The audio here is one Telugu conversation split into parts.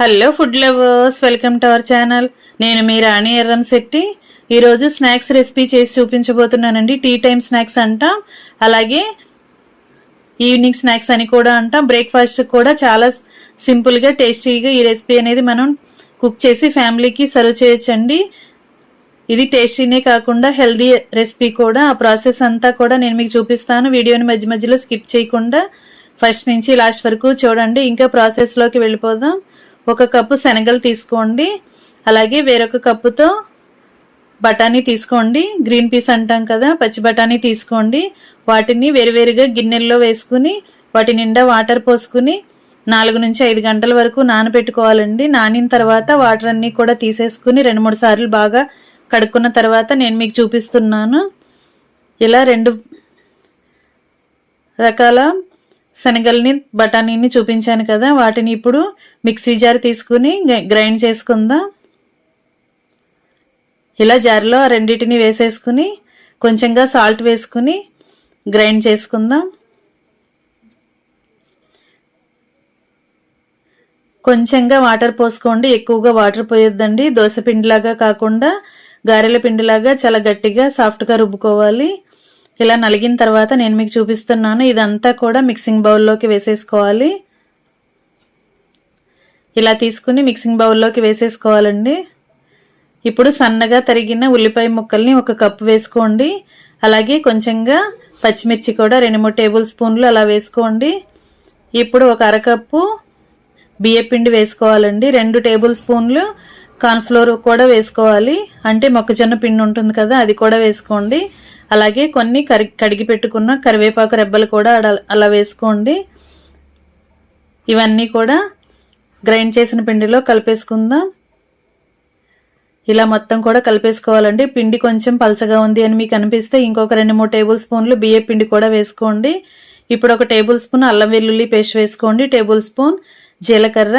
Hello food lovers, welcome to our channel. నేను మీ రాణి ఎర్రంశెట్టి. ఈరోజు స్నాక్స్ రెసిపీ చేసి చూపించబోతున్నానండి. టీ టైమ్ స్నాక్స్ అంటాం, అలాగే ఈవినింగ్ స్నాక్స్ అని కూడా అంటాం. బ్రేక్ఫాస్ట్ కూడా చాలా సింపుల్గా టేస్టీగా ఈ రెసిపీ అనేది మనం కుక్ చేసి ఫ్యామిలీకి సర్వ్ చేయొచ్చండి. ఇది టేస్టీనే కాకుండా హెల్దీ రెసిపీ కూడా. ఆ ప్రాసెస్ అంతా కూడా నేను మీకు చూపిస్తాను. వీడియోని మధ్య మధ్యలో స్కిప్ చేయకుండా ఫస్ట్ నుంచి లాస్ట్ వరకు చూడండి. ఇంకా ప్రాసెస్లోకి వెళ్ళిపోదాం. 1 కప్పు శనగలు తీసుకోండి, అలాగే వేరొక కప్పుతో బఠానీ తీసుకోండి. గ్రీన్ పీస్ అంటాం కదా, పచ్చి బఠానీ తీసుకోండి. వాటిని వేరువేరుగా గిన్నెల్లో వేసుకుని వాటి నిండా వాటర్ పోసుకుని 4 నుంచి 5 గంటల వరకు నానబెట్టుకోవాలండి. నానిన తర్వాత వాటర్ అన్నీ కూడా తీసేసుకుని 2-3 సార్లు బాగా కడుక్కున్న తర్వాత నేను మీకు చూపిస్తున్నాను. ఇలా 2 రకాల శనగల్ని బఠానీని చూపించాను కదా, వాటిని ఇప్పుడు మిక్సీ జార్ తీసుకుని గ్రైండ్ చేసుకుందాం. ఇలా జార్లో రెండింటిని వేసేసుకుని కొంచెంగా సాల్ట్ వేసుకుని గ్రైండ్ చేసుకుందాం. కొంచెంగా వాటర్ పోసుకోండి, ఎక్కువగా వాటర్ పోయొద్దండి. దోశ పిండిలాగా కాకుండా గారెల పిండిలాగా చాలా గట్టిగా సాఫ్ట్గా రుబ్బుకోవాలి. ఇలా నలిగిన తర్వాత నేను మీకు చూపిస్తున్నాను. ఇదంతా కూడా మిక్సింగ్ బౌల్లోకి వేసేసుకోవాలి. ఇలా తీసుకుని మిక్సింగ్ బౌల్లోకి వేసేసుకోవాలండి. ఇప్పుడు సన్నగా తరిగిన ఉల్లిపాయ ముక్కల్ని 1 కప్పు వేసుకోండి. అలాగే కొంచెంగా పచ్చిమిర్చి కూడా 2-3 టేబుల్ స్పూన్లు అలా వేసుకోండి. ఇప్పుడు 1 అరకప్పు బియ్యపిండి వేసుకోవాలండి. 2 టేబుల్ స్పూన్లు కార్న్ఫ్లోర్ కూడా వేసుకోవాలి. అంటే మొక్కజొన్న పిండి ఉంటుంది కదా, అది కూడా వేసుకోండి. అలాగే కొన్ని కడిగి పెట్టుకున్న కరివేపాకు రెబ్బలు కూడా అలా వేసుకోండి. ఇవన్నీ కూడా గ్రైండ్ చేసిన పిండిలో కలిపేసుకుందాం. ఇలా మొత్తం కూడా కలిపేసుకోవాలండి. పిండి కొంచెం పలచగా ఉంది అని మీకు అనిపిస్తే ఇంకొక 2-3 టేబుల్ స్పూన్లు బియ్య పిండి కూడా వేసుకోండి. ఇప్పుడు 1 టేబుల్ స్పూన్ అల్లం వెల్లుల్లి పేస్ట్ వేసుకోండి. టేబుల్ స్పూన్ జీలకర్ర,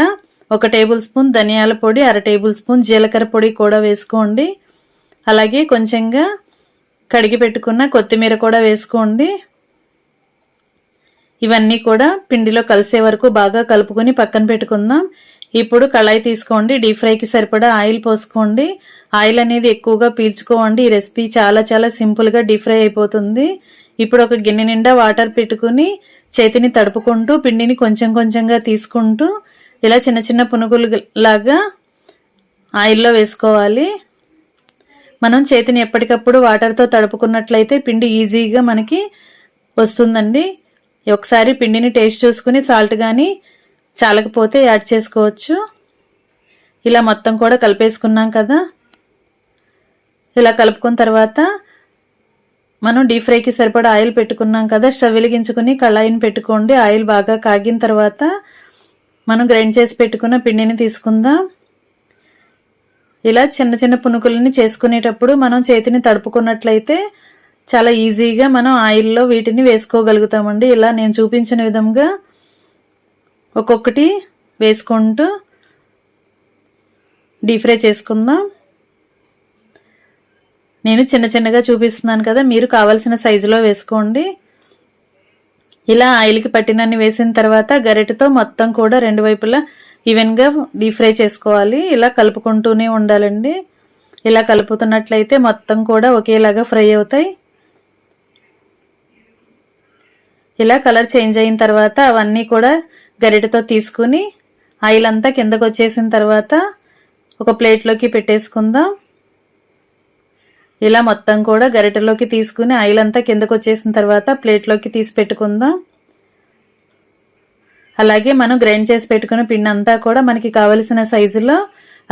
1 టేబుల్ స్పూన్ ధనియాల పొడి, 1/2 టేబుల్ స్పూన్ జీలకర్ర పొడి కూడా వేసుకోండి. అలాగే కొంచెంగా కడిగి పెట్టుకున్న కొత్తిమీర కూడా వేసుకోండి. ఇవన్నీ కూడా పిండిలో కలిసే వరకు బాగా కలుపుకొని పక్కన పెట్టుకుందాం. ఇప్పుడు కళాయి తీసుకోండి. డీప్ ఫ్రైకి సరిపడా ఆయిల్ పోసుకోండి. ఆయిల్ అనేది ఎక్కువగా పీల్చుకోండి. ఈ రెసిపీ చాలా చాలా సింపుల్గా డీప్ ఫ్రై అయిపోతుంది. ఇప్పుడు 1 గిన్నె నిండా వాటర్ పెట్టుకుని చేతిని తడుపుకుంటూ పిండిని కొంచెం కొంచెంగా తీసుకుంటూ ఇలా చిన్న చిన్న పునుగులు లాగా ఆయిల్లో వేసుకోవాలి. మనం చేతిని ఎప్పటికప్పుడు వాటర్తో తడుపుకున్నట్లయితే పిండి ఈజీగా మనకి వస్తుందండి. ఒకసారి పిండిని టేస్ట్ చూసుకుని సాల్ట్ కానీ చాలకపోతే యాడ్ చేసుకోవచ్చు. ఇలా మొత్తం కూడా కలిపేసుకున్నాం కదా. ఇలా కలుపుకున్న తర్వాత మనం డీప్ ఫ్రైకి సరిపడా ఆయిల్ పెట్టుకున్నాం కదా, స్టవ్ వెలిగించుకుని కళాయిని పెట్టుకోండి. ఆయిల్ బాగా కాగిన తర్వాత మనం గ్రైండ్ చేసి పెట్టుకున్న పిండిని తీసుకుందాం. ఇలా చిన్న చిన్న పునుకులని చేసుకునేటప్పుడు మనం చేతిని తడుపుకున్నట్లయితే చాలా ఈజీగా మనం ఆయిల్లో వీటిని వేసుకోగలుగుతామండి. ఇలా నేను చూపించిన విధంగా ఒక్కొక్కటి వేసుకుంటూ డీప్ ఫ్రై చేసుకుందాం. నేను చిన్న చిన్నగా చూపిస్తున్నాను కదా, మీరు కావలసిన సైజులో వేసుకోండి. ఇలా ఆయిల్కి పట్టినన్ని వేసిన తర్వాత గరిటెతో మొత్తం కూడా 2 వైపులా ఈవెన్గా డీప్ ఫ్రై చేసుకోవాలి. ఇలా కలుపుకుంటూనే ఉండాలండి. ఇలా కలుపుతున్నట్లయితే మొత్తం కూడా ఒకేలాగా ఫ్రై అవుతాయి. ఇలా కలర్ చేంజ్ అయిన తర్వాత అవన్నీ కూడా గరిటెతో తీసుకుని ఆయిల్ అంతా కిందకు వచ్చేసిన తర్వాత ఒక ప్లేట్లోకి పెట్టేసుకుందాం. ఇలా మొత్తం కూడా గరిటెలోకి తీసుకుని ఆయిల్ అంతా కిందకు వచ్చేసిన తర్వాత ప్లేట్లోకి తీసి పెట్టుకుందాం. అలాగే మనం గ్రైండ్ చేసి పెట్టుకున్న పిండి అంతా కూడా మనకి కావలసిన సైజులో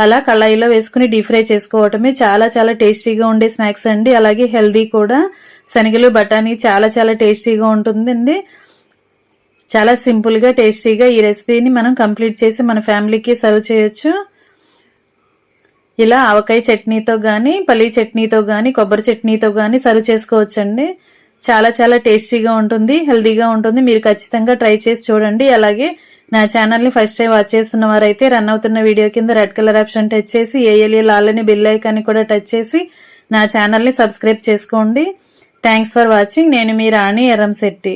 అలా కళాయిలో వేసుకుని డీప్ ఫ్రై చేసుకోవటమే చాలా చాలా టేస్టీగా ఉండే స్నాక్స్ అండి. అలాగే హెల్దీ కూడా. శనగలు బఠానీ చాలా చాలా టేస్టీగా ఉంటుందండి. చాలా సింపుల్గా టేస్టీగా ఈ రెసిపీని మనం కంప్లీట్ చేసి మన ఫ్యామిలీకి సర్వ్ చేయొచ్చు. ఇలా ఆవకాయ చట్నీతో కానీ, పల్లీ చట్నీతో కానీ, కొబ్బరి చట్నీతో కానీ సర్వ్ చేసుకోవచ్చండి. చాలా చాలా టేస్టీగా ఉంటుంది, హెల్దీగా ఉంటుంది. మీరు ఖచ్చితంగా ట్రై చేసి చూడండి. అలాగే నా ఛానల్ని ఫస్ట్ టైం వాచ్ చేస్తున్న వారైతే రన్ అవుతున్న వీడియో కింద రెడ్ కలర్ ఆప్షన్ టచ్ చేసి ఏఎల్ఏ లాలని బెల్ ఐకాన్ని కూడా టచ్ చేసి నా ఛానల్ని సబ్స్క్రైబ్ చేసుకోండి. Thanks for watching. నేను మీ రాణి ఎర్రంశెట్టి.